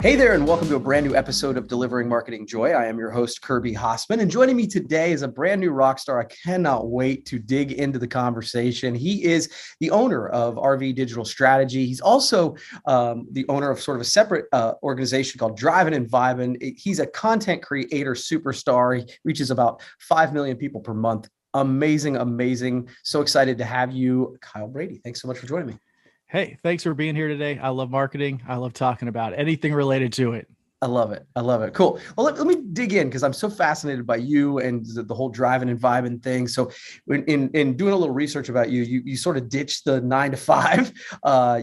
Hey there, and welcome to a brand new episode of Delivering Marketing Joy. I am your host, Kirby Hossman, and joining me today is a brand new rock star. I cannot wait to dig into the conversation. He is the owner of RV Digital Strategy. He's also the owner of sort of a separate organization called Driving and Vibing. He's a content creator superstar. He reaches about 5 million people per month. Amazing, amazing. So excited to have you, Kyle Brady. Thanks so much for joining me. Hey, thanks for being here today. I love marketing. I love talking about anything related to it. I love it. I love it. Cool. Well, let me dig in because I'm so fascinated by you and the whole driving and vibing thing. So in doing a little research about you, you sort of ditched the 9 to 5,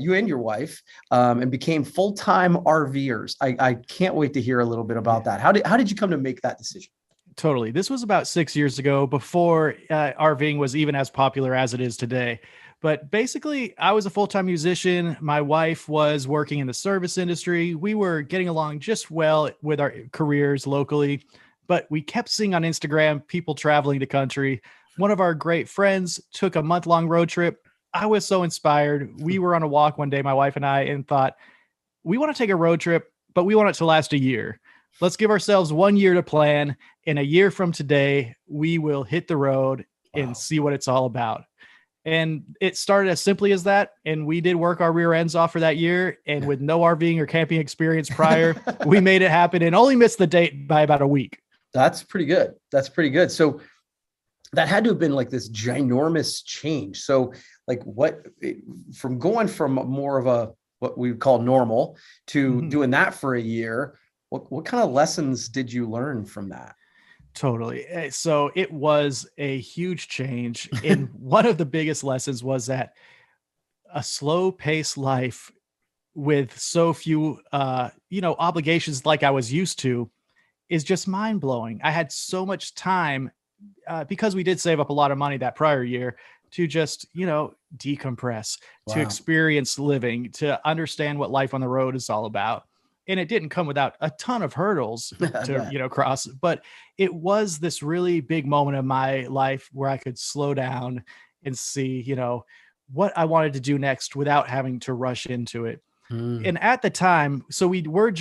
you and your wife, and became full-time RVers. I can't wait to hear a little bit about that. How did you come to make that decision? Totally. This was about 6 years ago, before RVing was even as popular as it is today. But basically, I was a full-time musician. My wife was working in the service industry. We were getting along just well with our careers locally, but we kept seeing on Instagram people traveling the country. One of our great friends took a month-long road trip. I was so inspired. We were on a walk one day, my wife and I, and thought, we want to take a road trip, but we want it to last a year. Let's give ourselves 1 year to plan. And a year from today, we will hit the road and see what it's all about. And it started as simply as that. And we did work our rear ends off for that year. And with no RVing or camping experience prior, we made it happen and only missed the date by about a week. That's pretty good. That's pretty good. So that had to have been like this ginormous change. So like from going from more of a, what we would call normal to doing that for a year, what kind of lessons did you learn from that? Totally. So it was a huge change. And one of the biggest lessons was that a slow paced life with so few, obligations like I was used to is just mind blowing. I had so much time because we did save up a lot of money that prior year to just, decompress, to experience living, to understand what life on the road is all about. And it didn't come without a ton of hurdles to, cross, but it was this really big moment of my life where I could slow down and see, what I wanted to do next without having to rush into it. And at the time, so we were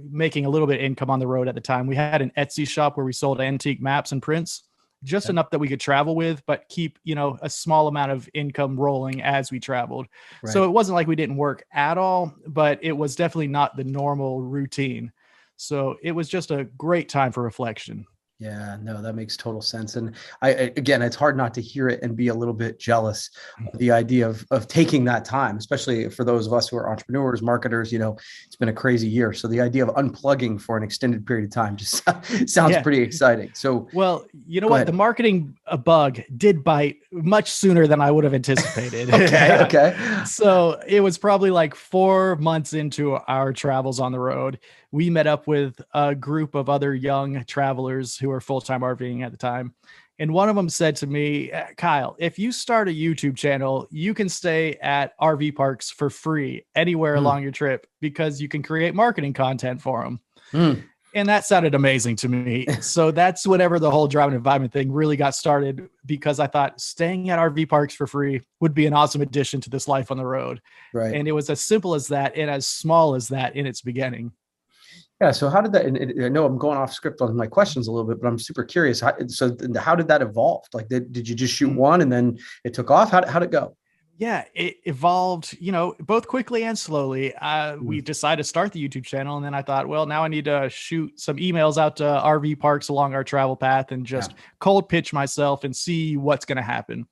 making a little bit of income on the road at the time. We had an Etsy shop where we sold antique maps and prints, just enough that we could travel with, but keep, a small amount of income rolling as we traveled. Right. So it wasn't like we didn't work at all, but it was definitely not the normal routine. So it was just a great time for reflection. Yeah, no, that makes total sense. And again, it's hard not to hear it and be a little bit jealous of the idea of taking that time, especially for those of us who are entrepreneurs, marketers. It's been a crazy year. So the idea of unplugging for an extended period of time just sounds pretty exciting. So, well, you know what? The marketing bug did bite much sooner than I would have anticipated. Okay. So it was probably like 4 months into our travels on the road. We met up with a group of other young travelers who were full-time RVing at the time. And one of them said to me, Kyle, if you start a YouTube channel, you can stay at RV parks for free anywhere along your trip because you can create marketing content for them. And that sounded amazing to me. So that's whenever the whole driving environment thing really got started, because I thought staying at RV parks for free would be an awesome addition to this life on the road. Right. And it was as simple as that and as small as that in its beginning. Yeah. So how did that, and I know I'm going off script on my questions a little bit, but I'm super curious. How did that evolve? Like, did you just shoot one and then it took off? How'd it go? Yeah, it evolved, both quickly and slowly. We decided to start the YouTube channel. And then I thought, well, now I need to shoot some emails out to RV parks along our travel path and just cold pitch myself and see what's going to happen.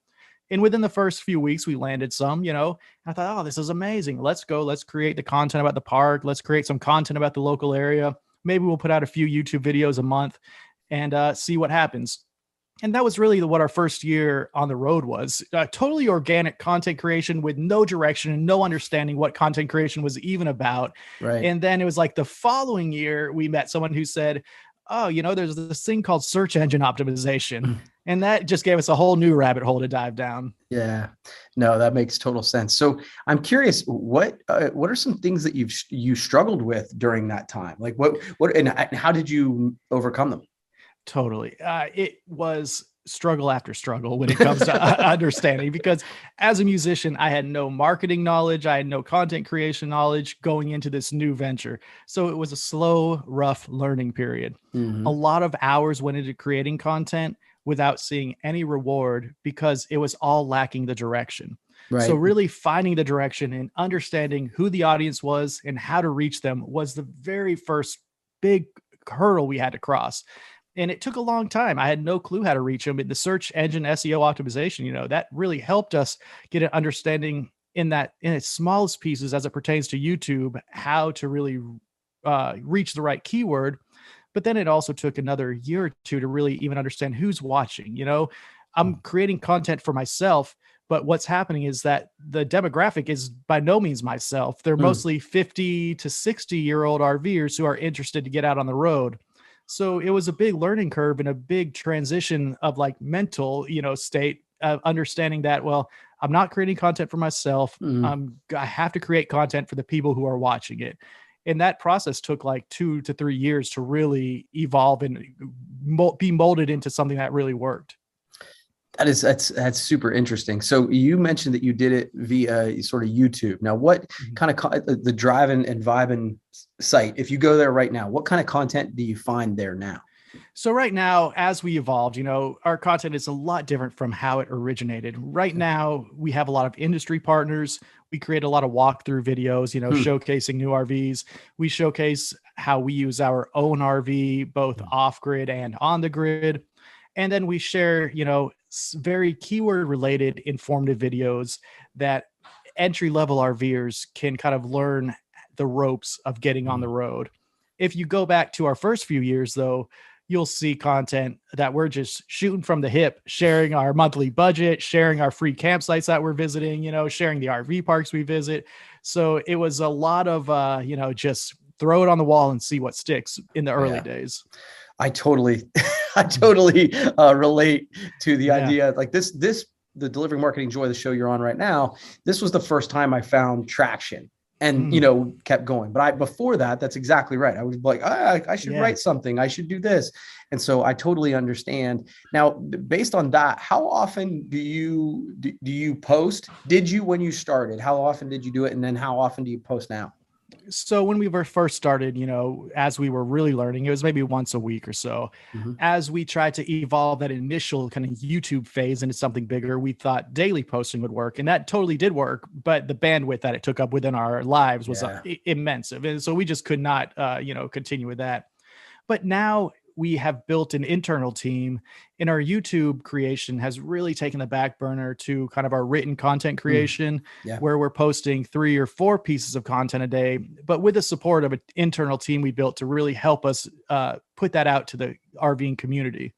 And within the first few weeks, we landed some, I thought, oh, this is amazing. Let's go. Let's create the content about the park. Let's create some content about the local area. Maybe we'll put out a few YouTube videos a month and see what happens. And that was really what our first year on the road was. Totally organic content creation with no direction and no understanding what content creation was even about. Right. And then it was like the following year, we met someone who said, oh, there's this thing called search engine optimization. And that just gave us a whole new rabbit hole to dive down. Yeah, no, that makes total sense. So I'm curious, what are some things that you struggled with during that time? Like what and how did you overcome them? Totally. It was struggle after struggle when it comes to understanding, because as a musician, I had no marketing knowledge. I had no content creation knowledge going into this new venture. So it was a slow, rough learning period. A Mm-hmm. lot of hours went into creating content without seeing any reward because it was all lacking the direction. So Right. really finding the direction and understanding who the audience was and how to reach them was the very first big hurdle we had to cross. And it took a long time. I had no clue how to reach them. In the search engine SEO optimization, that really helped us get an understanding in its smallest pieces as it pertains to YouTube, how to really reach the right keyword. But then it also took another year or two to really even understand who's watching. I'm creating content for myself, but what's happening is that the demographic is by no means myself. They're Mm. mostly 50 to 60-year-old RVers who are interested to get out on the road. So it was a big learning curve and a big transition of like mental, state of understanding that, well, I'm not creating content for myself. Mm. I have to create content for the people who are watching it. And that process took like 2 to 3 years to really evolve and be molded into something that really worked. That's super interesting. So you mentioned that you did it via sort of YouTube. Now, what kind of the Drive and Vibin site? If you go there right now, what kind of content do you find there now? So right now, as we evolved, our content is a lot different from how it originated. Right now, we have a lot of industry partners. We create a lot of walkthrough videos, Hmm. showcasing new RVs. We showcase how we use our own RV, both off grid and on the grid. And then we share, very keyword related informative videos that entry level RVers can kind of learn the ropes of getting on the road. If you go back to our first few years, though, you'll see content that we're just shooting from the hip, sharing our monthly budget, sharing our free campsites that we're visiting, sharing the RV parks we visit. So it was a lot of, just throw it on the wall and see what sticks in the early Yeah, days. I totally, I totally relate to the Yeah. idea. Like the Delivering Marketing Joy, the show you're on right now. This was the first time I found traction and, Mm, kept going. But before that, that's exactly right. I was like, I should yeah. write something. I should do this. And so I totally understand. Now, based on that, how often do you post? Did you, when you started, how often did you do it? And then how often do you post now? So when we were first started, as we were really learning, it was maybe once a week or so. Mm-hmm. As we tried to evolve that initial kind of YouTube phase into something bigger, we thought daily posting would work, and that totally did work. But the bandwidth that it took up within our lives was Yeah. immense, and so we just could not, continue with that. But now we have built an internal team, and our YouTube creation has really taken the back burner to kind of our written content Mm. creation, Yeah. where we're posting 3 or 4 pieces of content a day, but with the support of an internal team we built to really help us put that out to the RVing community.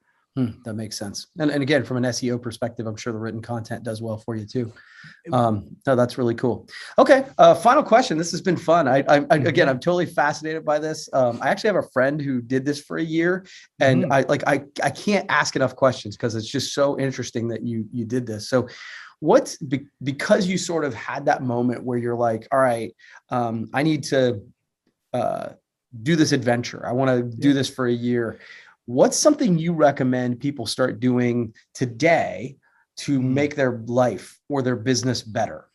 That makes sense. And again, from an SEO perspective, I'm sure the written content does well for you too. No, that's really cool. Okay. Final question. This has been fun. Again, Yeah. I'm totally fascinated by this. I actually have a friend who did this for a year, and Mhm. I can't ask enough questions because it's just so interesting that you did this. So because you sort of had that moment where you're like, all right, I need to uh, do this adventure. I want to do Yeah. this for a year. What's something you recommend people start doing today to Mm. make their life or their business better?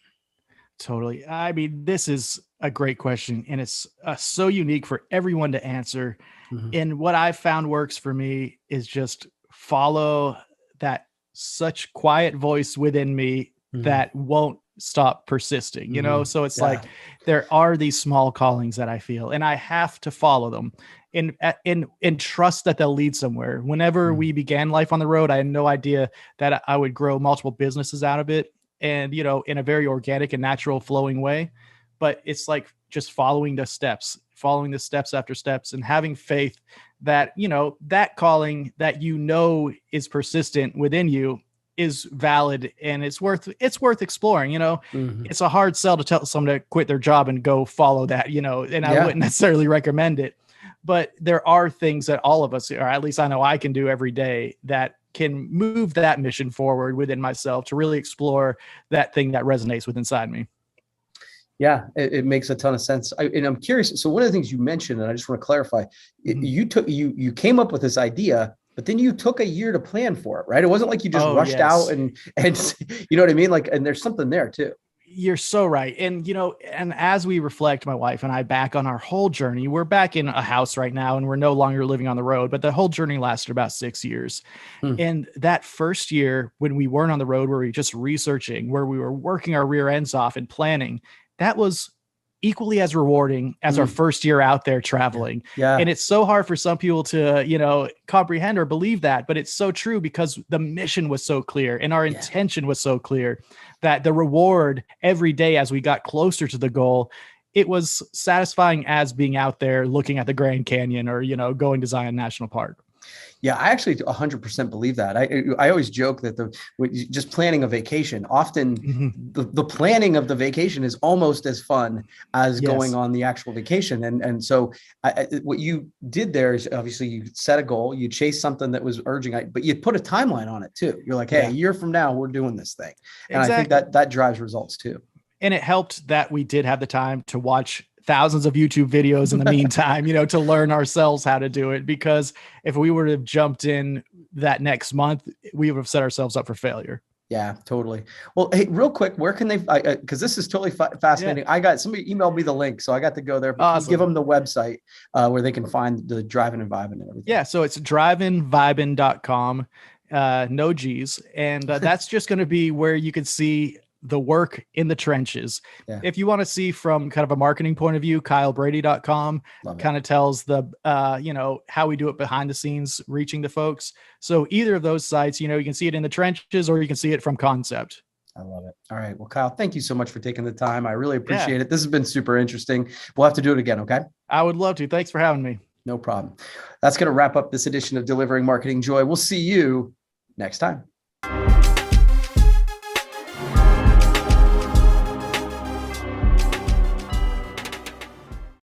Totally. I mean, this is a great question, and it's so unique for everyone to answer. Mhm. And what I've found works for me is just follow that such quiet voice within me Mhm. that won't stop persisting, Mhm. So it's Yeah. like there are these small callings that I feel, and I have to follow them and trust that they'll lead somewhere. Whenever Mhm. we began life on the road, I had no idea that I would grow multiple businesses out of it, and in a very organic and natural flowing way. But it's like just following the steps after steps, and having faith that that calling that is persistent within you is valid, and it's worth exploring. Mhm. It's a hard sell to tell someone to quit their job and go follow that, and I Yeah. wouldn't necessarily recommend it. But there are things that all of us, or at least I know I can do every day, that can move that mission forward within myself to really explore that thing that resonates with inside me. Yeah, it makes a ton of sense. And I'm curious. So one of the things you mentioned, and I just want to clarify, Mhm. you came up with this idea But then you took a year to plan for it, right? It wasn't like you just Oh, rushed out yes. and you know what I mean? Like, and there's something there too. You're so right. And, and as we reflect, my wife and I, back on our whole journey, we're back in a house right now and we're no longer living on the road, but the whole journey lasted about 6 years. Hmm. And that first year when we weren't on the road, where we were just researching, where we were working our rear ends off and planning, that was equally as rewarding as our Hmm. first year out there Yeah. traveling. And Yeah. it's so hard for some people to, comprehend or believe that, but it's so true because the mission was so clear and our Yeah. intention was so clear that the reward every day as we got closer to the goal, it was satisfying as being out there looking at the Grand Canyon or, going to Zion National Park. Yeah, I actually 100% believe that. I always joke that just planning a vacation, often Mhm. the planning of the vacation is almost as fun as going Yes. on the actual vacation. And so what you did there is obviously you set a goal, you chase something that was urging, but you put a timeline on it too. You're like, hey, a Yeah, year from now, we're doing this thing. And I think exactly. that drives results too. And it helped that we did have the time to watch thousands of YouTube videos in the meantime, to learn ourselves how to do it. Because if we would have jumped in that next month, we would have set ourselves up for failure. Yeah, totally. Well, hey, real quick, where can they? Because this is totally Yeah. fascinating. I got somebody emailed me the link, so I got to go there. But can you give Awesome. them the website where they can find the driving and vibing and everything? Yeah. So it's drivingvibing.com, no G's. And that's just going to be where you can see the work in the trenches. Yeah, If you want to see from kind of a marketing point of view, kylebrady.com love it. kind of tells the, how we do it behind the scenes, reaching the folks. So either of those sites, you can see it in the trenches or you can see it from concept. I love it. All right. Well, Kyle, thank you so much for taking the time. I really Yeah, appreciate it. This has been super interesting. We'll have to do it again. Okay. I would love to. Thanks for having me. No problem. That's going to wrap up this edition of Delivering Marketing Joy. We'll see you next time.